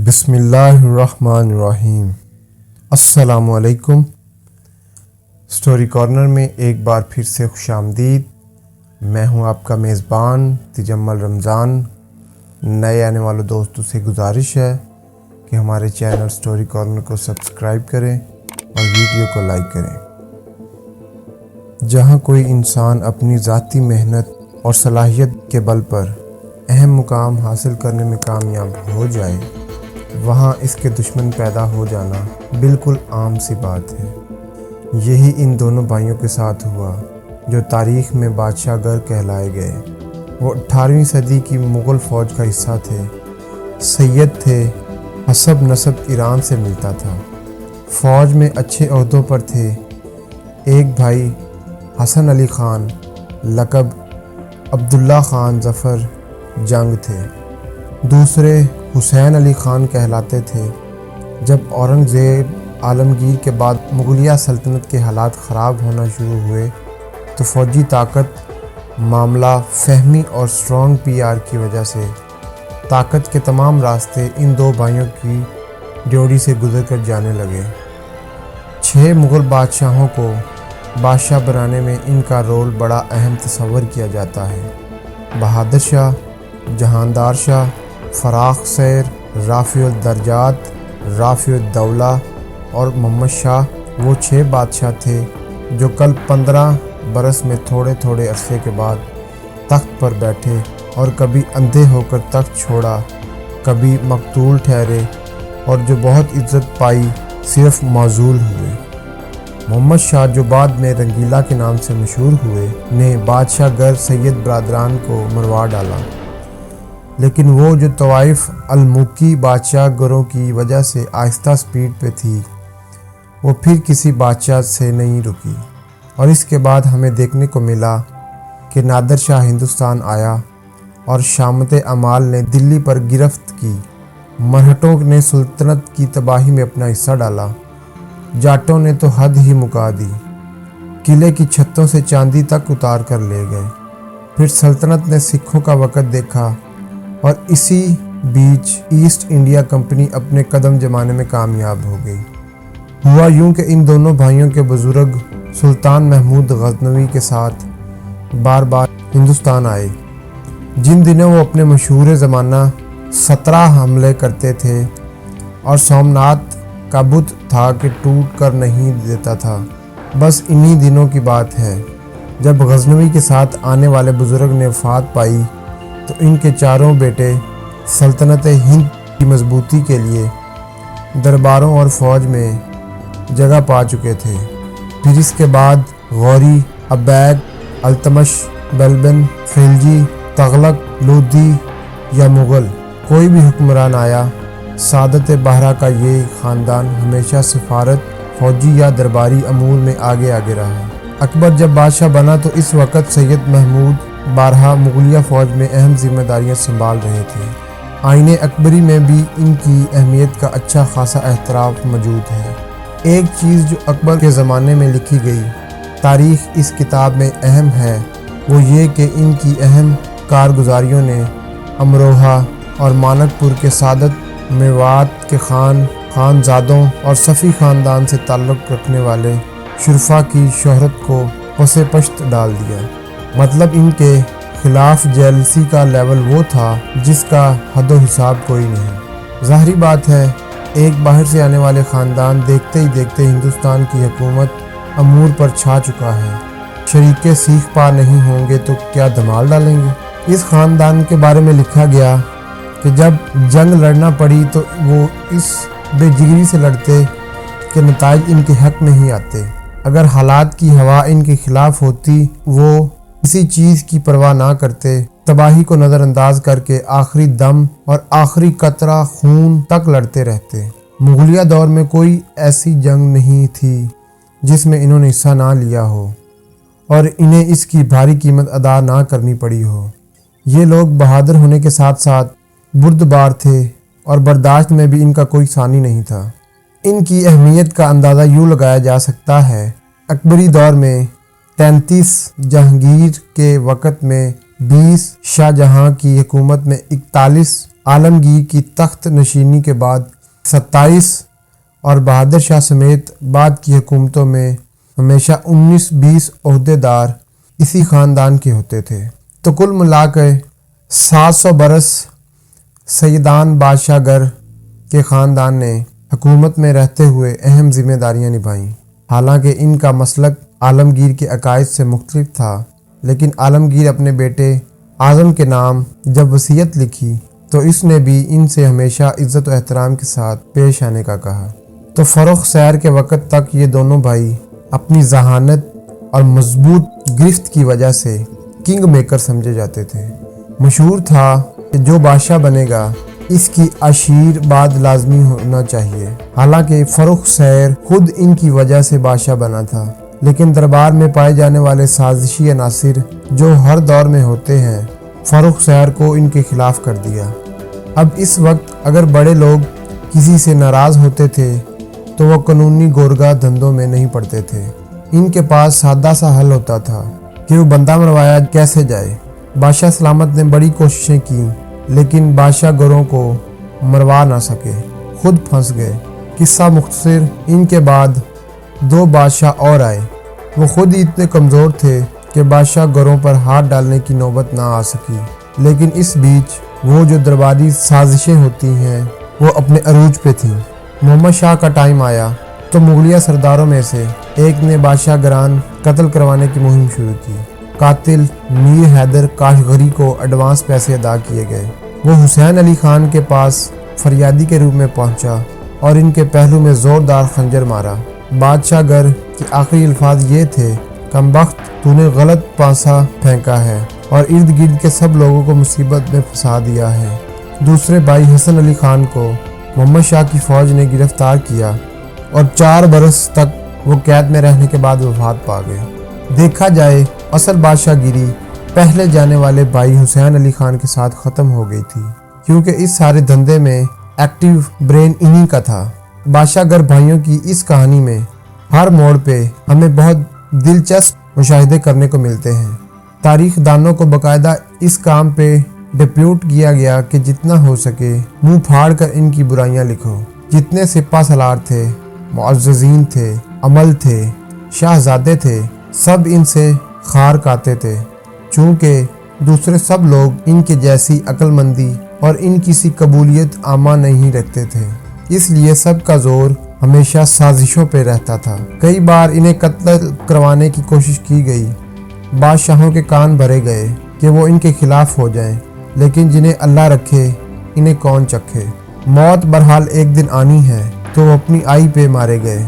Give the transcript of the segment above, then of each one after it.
بسم اللہ الرحمن الرحیم۔ السلام علیکم۔ سٹوری کارنر میں ایک بار پھر سے خوش آمدید۔ میں ہوں آپ کا میزبان تجمل رمضان۔ نئے آنے والوں دوستوں سے گزارش ہے کہ ہمارے چینل سٹوری کارنر کو سبسکرائب کریں اور ویڈیو کو لائک کریں۔ جہاں کوئی انسان اپنی ذاتی محنت اور صلاحیت کے بل پر اہم مقام حاصل کرنے میں کامیاب ہو جائے، وہاں اس کے دشمن پیدا ہو جانا بالکل عام سی بات ہے۔ یہی ان دونوں بھائیوں کے ساتھ ہوا جو تاریخ میں بادشاہ گر کہلائے گئے۔ وہ 18ویں صدی کی مغل فوج کا حصہ تھے۔ سید تھے، حسب نسب ایران سے ملتا تھا۔ فوج میں اچھے عہدوں پر تھے۔ ایک بھائی حسن علی خان لقب عبداللہ خان ظفر جنگ تھے، دوسرے حسین علی خان کہلاتے تھے۔ جب اورنگزیب عالمگیر کے بعد مغلیہ سلطنت کے حالات خراب ہونا شروع ہوئے تو فوجی طاقت، معاملہ فہمی اور سٹرانگ PR کی وجہ سے طاقت کے تمام راستے ان دو بھائیوں کی ڈیوڑی سے گزر کر جانے لگے۔ 6 مغل بادشاہوں کو بادشاہ بنانے میں ان کا رول بڑا اہم تصور کیا جاتا ہے۔ بہادر شاہ، جہاندار شاہ، فراخ سیر، رافع الدرجات، رافع الدولہ اور محمد شاہ وہ 6 بادشاہ تھے جو کل 15 برس میں تھوڑے تھوڑے عرصے کے بعد تخت پر بیٹھے اور کبھی اندھے ہو کر تخت چھوڑا، کبھی مقتول ٹھہرے اور جو بہت عزت پائی صرف معزول ہوئے۔ محمد شاہ جو بعد میں رنگیلا کے نام سے مشہور ہوئے نے بادشاہ گر سید برادران کو مروا ڈالا، لیکن وہ جو طوائف الملکی بادشاہ گروں کی وجہ سے آہستہ سپیڈ پہ تھی، وہ پھر کسی بادشاہ سے نہیں رکی۔ اور اس کے بعد ہمیں دیکھنے کو ملا کہ نادر شاہ ہندوستان آیا اور شامت اعمال نے دلی پر گرفت کی، مرہٹوں نے سلطنت کی تباہی میں اپنا حصہ ڈالا، جاٹوں نے تو حد ہی مکا دی، قلعے کی چھتوں سے چاندی تک اتار کر لے گئے۔ پھر سلطنت نے سکھوں کا وقت دیکھا اور اسی بیچ ایسٹ انڈیا کمپنی اپنے قدم جمانے میں کامیاب ہو گئی۔ ہوا یوں کہ ان دونوں بھائیوں کے بزرگ سلطان محمود غزنوی کے ساتھ بار بار ہندوستان آئے۔ جن دنوں وہ اپنے مشہور زمانہ 17 حملے کرتے تھے اور سومناتھ کا بت تھا کہ ٹوٹ کر نہیں دیتا تھا، بس انہی دنوں کی بات ہے جب غزنوی کے ساتھ آنے والے بزرگ نے وفات پائی تو ان کے چاروں بیٹے سلطنت ہند کی مضبوطی کے لیے درباروں اور فوج میں جگہ پا چکے تھے۔ پھر اس کے بعد غوری، عبید، التمش، بلبن، خلجی، تغلق، لودھی یا مغل، کوئی بھی حکمران آیا، سعادت بہرا کا یہ خاندان ہمیشہ سفارت، فوجی یا درباری امور میں آگے رہا۔ اکبر جب بادشاہ بنا تو اس وقت سید محمود بارہا مغلیہ فوج میں اہم ذمہ داریاں سنبھال رہے تھے۔ آئین اکبری میں بھی ان کی اہمیت کا اچھا خاصا اعتراف موجود ہے۔ ایک چیز جو اکبر کے زمانے میں لکھی گئی تاریخ اس کتاب میں اہم ہے، وہ یہ کہ ان کی اہم کارگزاریوں نے امروہہ اور مانک پور کے سعادت، میوات کے خانزادوں اور صفی خاندان سے تعلق رکھنے والے شرفا کی شہرت کو پس پشت ڈال دیا۔ مطلب ان کے خلاف جیلسی کا لیول وہ تھا جس کا حد و حساب کوئی نہیں۔ ظاہری بات ہے ایک باہر سے آنے والے خاندان دیکھتے ہی دیکھتے ہندوستان کی حکومت امور پر چھا چکا ہے۔ شریکے سیخ پا نہیں ہوں گے تو کیا دھمال ڈالیں گے۔ اس خاندان کے بارے میں لکھا گیا کہ جب جنگ لڑنا پڑی تو وہ اس بے جگری سے لڑتے کہ نتائج ان کے حق نہیں آتے۔ اگر حالات کی ہوا ان کے خلاف ہوتی وہ کسی چیز کی پرواہ نہ کرتے، تباہی کو نظر انداز کر کے آخری دم اور آخری قطرہ خون تک لڑتے رہتے۔ مغلیہ دور میں کوئی ایسی جنگ نہیں تھی جس میں انہوں نے حصہ نہ لیا ہو اور انہیں اس کی بھاری قیمت ادا نہ کرنی پڑی ہو۔ یہ لوگ بہادر ہونے کے ساتھ ساتھ بردبار تھے اور برداشت میں بھی ان کا کوئی ثانی نہیں تھا۔ ان کی اہمیت کا اندازہ یوں لگایا جا سکتا ہے، اکبری دور میں 33 جہانگیر کے وقت میں 20 شاہ جہاں کی حکومت میں 41 عالمگیر کی تخت نشینی کے بعد 27 اور بہادر شاہ سمیت بعد کی حکومتوں میں ہمیشہ 19-20 عہدیدار اسی خاندان کے ہوتے تھے، تو کل ملا کر 700 برس سیدان بادشاہ گر کے خاندان نے حکومت میں رہتے ہوئے اہم ذمہ داریاں نبھائیں۔ حالانکہ ان کا مسلک عالمگیر کے عقائد سے مختلف تھا، لیکن عالمگیر اپنے بیٹے اعظم کے نام جب وصیت لکھی تو اس نے بھی ان سے ہمیشہ عزت و احترام کے ساتھ پیش آنے کا کہا۔ تو فروخ سیر کے وقت تک یہ دونوں بھائی اپنی ذہانت اور مضبوط گرفت کی وجہ سے کنگ میکر سمجھے جاتے تھے۔ مشہور تھا کہ جو بادشاہ بنے گا اس کی آشیرواد لازمی ہونا چاہیے۔ حالانکہ فروخ سیر خود ان کی وجہ سے بادشاہ بنا تھا، لیکن دربار میں پائے جانے والے سازشی عناصر جو ہر دور میں ہوتے ہیں، فروخ سیر کو ان کے خلاف کر دیا۔ اب اس وقت اگر بڑے لوگ کسی سے ناراض ہوتے تھے تو وہ قانونی گورگا دھندوں میں نہیں پڑتے تھے۔ ان کے پاس سادہ سا حل ہوتا تھا کہ وہ بندہ مروایا کیسے جائے۔ بادشاہ سلامت نے بڑی کوششیں کی، لیکن بادشاہ گروں کو مروا نہ سکے، خود پھنس گئے۔ قصہ مختصر، ان کے بعد 2 بادشاہ اور آئے۔ وہ خود ہی اتنے کمزور تھے کہ بادشاہ گروں پر ہاتھ ڈالنے کی نوبت نہ آ سکی، لیکن اس بیچ وہ جو درباری سازشیں ہوتی ہیں وہ اپنے عروج پہ تھیں۔ محمد شاہ کا ٹائم آیا تو مغلیہ سرداروں میں سے ایک نے بادشاہ گران قتل کروانے کی مہم شروع کی۔ قاتل میر حیدر کاشغری کو ایڈوانس پیسے ادا کیے گئے۔ وہ حسین علی خان کے پاس فریادی کے روپ میں پہنچا اور ان کے پہلو میں زوردار خنجر مارا۔ بادشاہ گر کے آخری الفاظ یہ تھے، کمبخت تو نے غلط پانسا پھینکا ہے اور ارد گرد کے سب لوگوں کو مصیبت میں پھنسا دیا ہے۔ دوسرے بھائی حسن علی خان کو محمد شاہ کی فوج نے گرفتار کیا اور 4 برس تک وہ قید میں رہنے کے بعد وفات پا گئے۔ دیکھا جائے اصل بادشاہ گیری پہلے جانے والے بھائی حسین علی خان کے ساتھ ختم ہو گئی تھی، کیونکہ اس سارے دھندے میں ایکٹیو برین انہی کا تھا۔ بادشاہ گر بھائیوں کی اس کہانی میں ہر موڑ پہ ہمیں بہت دلچسپ مشاہدے کرنے کو ملتے ہیں۔ تاریخ دانوں کو باقاعدہ اس کام پہ ڈپیوٹ کیا گیا کہ جتنا ہو سکے منہ پھاڑ کر ان کی برائیاں لکھو۔ جتنے سپہ سالار تھے، معززین تھے، عمل تھے، شاہزادے تھے، سب ان سے خار کھاتے تھے، چونکہ دوسرے سب لوگ ان کے جیسی عقل مندی اور ان کی سی قبولیت عامہ نہیں رکھتے تھے۔ اس لیے سب کا زور ہمیشہ سازشوں پہ رہتا تھا۔ کئی بار انہیں قتل کروانے کی کوشش کی گئی، بادشاہوں کے کان بھرے گئے کہ وہ ان کے خلاف ہو جائیں، لیکن جنہیں اللہ رکھے انہیں کون چکھے۔ موت بہرحال ایک دن آنی ہے، تو وہ اپنی آئی پہ مارے گئے۔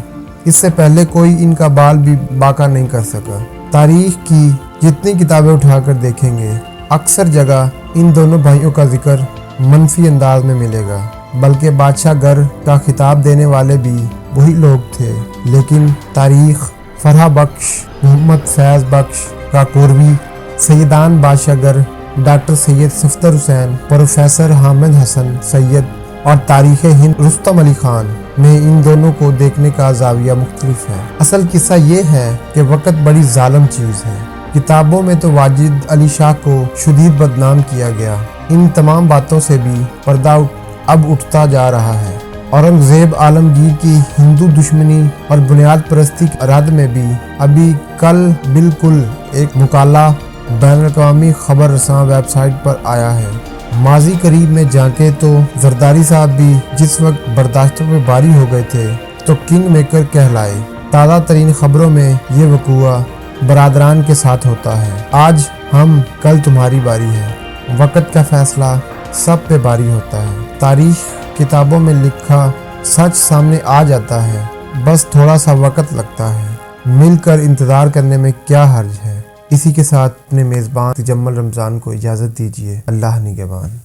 اس سے پہلے کوئی ان کا بال بھی باقا نہیں کر سکا۔ تاریخ کی جتنی کتابیں اٹھا کر دیکھیں گے، اکثر جگہ ان دونوں بھائیوں کا ذکر منفی انداز میں ملے گا، بلکہ بادشاہ گر کا خطاب دینے والے بھی وہی لوگ تھے۔ لیکن تاریخ فرح بخش، محمد فیض بخش کاکوروی، سیدان بادشاہ گر، ڈاکٹر سید صفدر حسین، پروفیسر حامد حسن سید اور تاریخ ہند رستم علی خان میں ان دونوں کو دیکھنے کا زاویہ مختلف ہے۔ اصل قصہ یہ ہے کہ وقت بڑی ظالم چیز ہے۔ کتابوں میں تو واجد علی شاہ کو شدید بدنام کیا گیا۔ ان تمام باتوں سے بھی پردہ اب اٹھتا جا رہا ہے۔ اورنگزیب عالمگیر کی ہندو دشمنی اور بنیاد پرستی کی رد میں بھی ابھی کل بالکل ایک مقالہ بین الاقوامی خبر رساں ویب سائٹ پر آیا ہے۔ ماضی قریب میں جھانکے تو زرداری صاحب بھی جس وقت برداشتوں پہ باری ہو گئے تھے تو کنگ میکر کہلائے۔ تازہ ترین خبروں میں یہ وقوع برادران کے ساتھ ہوتا ہے۔ آج ہم، کل تمہاری باری ہے۔ وقت کا فیصلہ سب پہ باری ہوتا ہے۔ تاریخ کتابوں میں لکھا سچ سامنے آ جاتا ہے، بس تھوڑا سا وقت لگتا ہے۔ مل کر انتظار کرنے میں کیا حرج ہے۔ اسی کے ساتھ اپنے میزبان تجمل رمضان کو اجازت دیجیے۔ اللہ نگہبان۔